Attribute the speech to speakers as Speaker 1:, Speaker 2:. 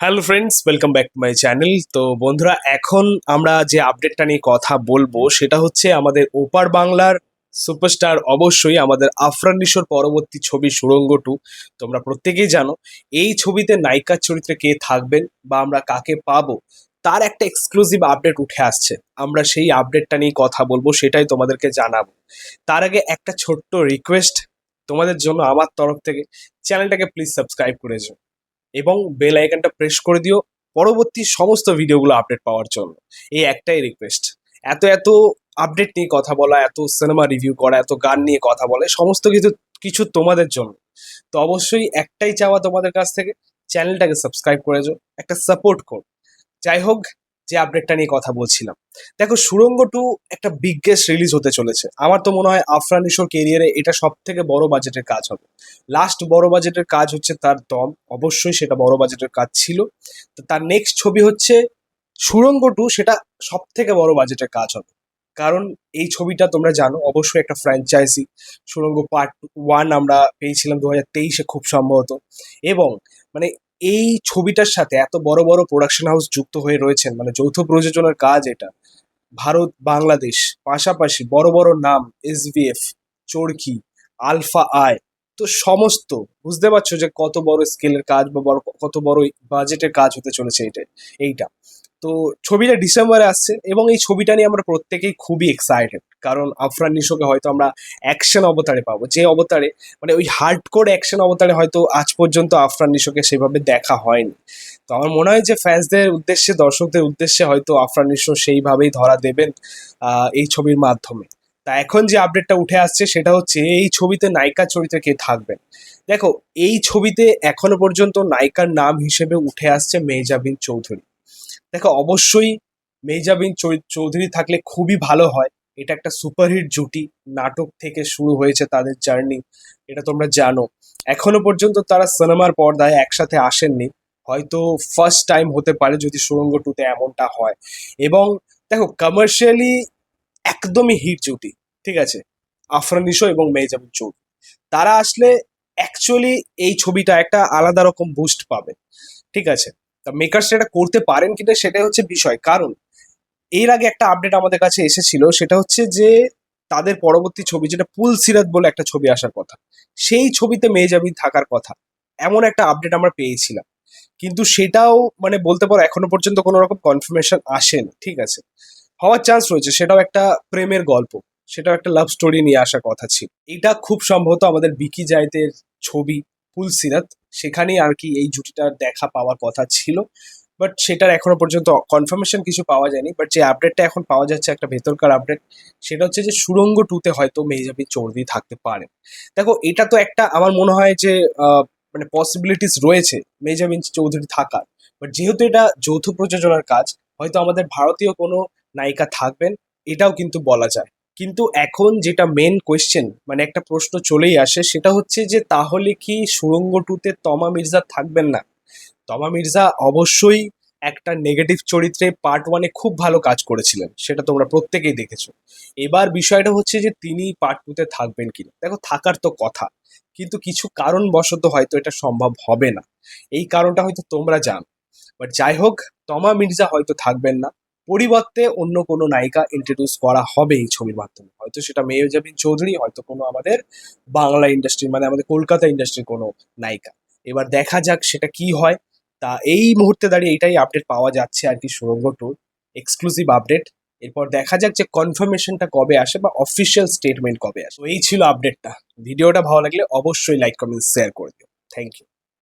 Speaker 1: Hello friends, welcome back to my channel. তো বন্ধুরা, এখন আমরা যে আপডেটটা নিয়ে কথা বলবো সেটা হচ্ছে আমাদের ওপার বাংলার সুপারস্টার, অবশ্যই আমাদের আফরান নিশোর পরবর্তী ছবি সুড়ঙ্গ 2। তোমরা প্রত্যেকেই জানো এই ছবিতে নায়িকার চরিত্রে কে থাকবেন বা আমরা কাকে পাবো, তার একটা এক্সক্লুসিভ আপডেট উঠে আসছে। আমরা সেই আপডেটটা নিয়ে কথা বলবো, সেটাই তোমাদেরকে জানাবো। তার আগে একটা ছোট্ট রিকোয়েস্ট তোমাদের জন্য আমার তরফ থেকে, চ্যানেলটাকে প্লিজ সাবস্ক্রাইব করে যাও এবং বেল আইকনটা প্রেস করে দিও পরবর্তী সমস্ত ভিডিওগুলো আপডেট পাওয়ার জন্য। এই একটাই রিকোয়েস্ট। এত এত আপডেট নিয়ে কথা বলা, এত সিনেমা রিভিউ করা, এত গান নিয়ে কথা বলে, সমস্ত কিছু কিছু তোমাদের জন্য। তো অবশ্যই একটাই চাওয়া তোমাদের কাছ থেকে, চ্যানেলটাকে সাবস্ক্রাইব করে যাও, একটা সাপোর্ট কর। যাই হোক, যে আপডেটটা নিয়ে কথা বলছিলাম, দেখো সুড়ঙ্গ 2 একটা বিগেস্ট রিলিজ হতে চলেছে। আমার তো মনে হয় আফরান নিশোর কেরিয়ারে এটা সব থেকে বড় বাজেটের কাজ হবে। লাস্ট বড় বাজেটের কাজ হচ্ছে তার দম, অবশ্যই সেটা বড় বাজেটের কাজ ছিল। তো তার নেক্সট ছবি হচ্ছে সুড়ঙ্গ 2, সেটা সব থেকে বড় বাজেটের কাজ হবে। কারণ এই ছবিটা তোমরা জানো অবশ্যই একটা ফ্র্যাঞ্চাইজি। সুড়ঙ্গ পার্ট 1 আমরা পেয়েছিলাম 2023-এ খুব সম্ভবত। এবং মানে এই ছবিটার সাথে এত বড় বড় প্রোডাকশন হাউস যুক্ত হয়ে রয়েছেন, মানে যৌথ প্রযোজনার কাজ এটা। ভারত, বাংলাদেশ, পাশাপাশি বড় বড় নাম এসভিএফ, চরকি, আলফা আই। তো সমস্ত বুঝতে পারছো যে কত বড় স্কেলের কাজ বা কত বড় বাজেটের কাজ হতে চলেছে এইটা। তো ছবিটা ডিসেম্বরে আসছে এবং এই ছবিটা নিয়ে আমরা প্রত্যেকেই খুবই এক্সাইটেড। কারণ আফরান নিশোকে হয়তো আমরা অ্যাকশন অবতারে পাবো, যে অবতারে মানে ওই হার্ডকোর অ্যাকশন অবতারে হয়তো আজ পর্যন্ত আফরান নিশোকে সেভাবে দেখা হয়নি। তো আমার মনে হয় যে ফ্যান্সদের উদ্দেশ্যে, দর্শকদের উদ্দেশ্যে হয়তো আফরান নিশো সেইভাবেই ধরা দেবেন এই ছবির মাধ্যমে। তা এখন যে আপডেটটা উঠে আসছে সেটা হচ্ছে এই ছবিতে নায়িকার চরিত্রে কে থাকবেন। দেখো, এই ছবিতে এখনো পর্যন্ত নায়িকার নাম হিসেবে উঠে আসছে মেহজাবিন চৌধুরী। দেখো, অবশ্যই মেহজাবিন চৌধুরী থাকলে খুবই ভালো হয়। এটা একটা সুপারহিট জুটি, নাটক থেকে শুরু হয়েছে তাদের জার্নি, এটা তোমরা জানো। এখনো পর্যন্ত তারা সিনেমার পর্দায় একসাথে আসেননি, হয়তো ফার্স্ট টাইম হতে পারে যদি সুড়ঙ্গ 2-তে এমনটা হয়। এবং দেখো, কমার্শিয়ালি একদমই হিট জুটি, ঠিক আছে, আফরান নিশো এবং মেহজাবিন চৌধুরী। তারা আসলে অ্যাকচুয়ালি এই ছবিটা একটা আলাদা রকম বুস্ট পাবে, ঠিক আছে। তা মেকার্স এটা করতে পারেন কিনা সেটাই হচ্ছে বিষয়। কারণ এর আগে একটা আপডেট আমাদের কাছে এসেছিল, সেটা হচ্ছে যে তাদের পরবর্তী ছবি, যেটা পুল সিরাত বলে একটা ছবি আসার কথা, সেই ছবিতে মেহজাবিন থাকার কথা, এমন একটা আপডেট আমরা পেয়েছিলাম। কিন্তু সেটাও মানে বলতে পারো এখনো পর্যন্ত কোনো রকম কনফার্মেশন আসেনি, ঠিক আছে। হওয়ার চান্স রয়েছে, সেটাও একটা প্রেমের গল্প, সেটাও একটা লাভ স্টোরি নিয়ে আসার কথা ছিল। এটা খুব সম্ভবত আমাদের বিকি জায়েতের ছবি ফুলসিরাত, সেখানেই আর কি এই জুটিটার দেখা পাওয়ার কথা ছিল। বাট সেটার এখনো পর্যন্ত কনফার্মেশন কিছু পাওয়া যায়নি। বাট যে আপডেটটা এখন পাওয়া যাচ্ছে, একটা ভেতরকার আপডেট, সেটা হচ্ছে যে সুড়ঙ্গ 2-তে হয়তো মেহজাবিন চৌধুরী থাকতে পারে। দেখো, এটা তো একটা আমার মনে হয় যে মানে পসিবিলিটিস রয়েছে মেহজাবিন চৌধুরী থাকার। বাট যেহেতু এটা যৌথ প্রযোজনার কাজ, হয়তো আমাদের ভারতীয় কোনো নায়িকা থাকবেন, এটাও কিন্তু বলা যায়। কিন্তু এখন যেটা মেন কোয়েশ্চেন, মানে একটা প্রশ্ন চলেই আসে, সেটা হচ্ছে যে তাহলে কি সুড়ঙ্গ 2-তে তমা মির্জা থাকবেন না? তমা মির্জা অবশ্যই একটা নেগেটিভ চরিত্রে পার্ট 1-এ খুব ভালো কাজ করেছিলেন, সেটা তোমরা প্রত্যেকেই দেখেছো। এবার বিষয়টা হচ্ছে যে তিনি পার্ট 2-তে থাকবেন কিনা। দেখো, থাকার তো কথা, কিন্তু কিছু কারণবশত হয়তো এটা সম্ভব হবে না। এই কারণটা হয়তো তোমরা জানো। বাট যাই হোক, তমা মির্জা হয়তো থাকবেন না। পরিবর্তে অন্য কোনো নায়িকা ইন্ট্রোডিউস করা হবে এই ছবির মাধ্যমে, হয়তো সেটা মেহজাবিন চৌধুরী, হয়তো কোনো আমাদের বাংলা ইন্ডাস্ট্রি মানে আমাদের কলকাতা ইন্ডাস্ট্রির কোনো নায়িকা। এবার দেখা যাক সেটা কি হয়। তা এই মুহূর্তে দাঁড়িয়ে এটাই আপডেট পাওয়া যাচ্ছে আর কি, সুড়ঙ্গ 2 এক্সক্লুসিভ আপডেট। এরপর দেখা যাক যে কনফার্মেশনটা কবে আসে বা অফিসিয়াল স্টেটমেন্ট কবে আসে। তো এই ছিল আপডেটটা। ভিডিওটা ভালো লাগলে অবশ্যই লাইক, কমেন্ট, শেয়ার করে দিও। Thank you.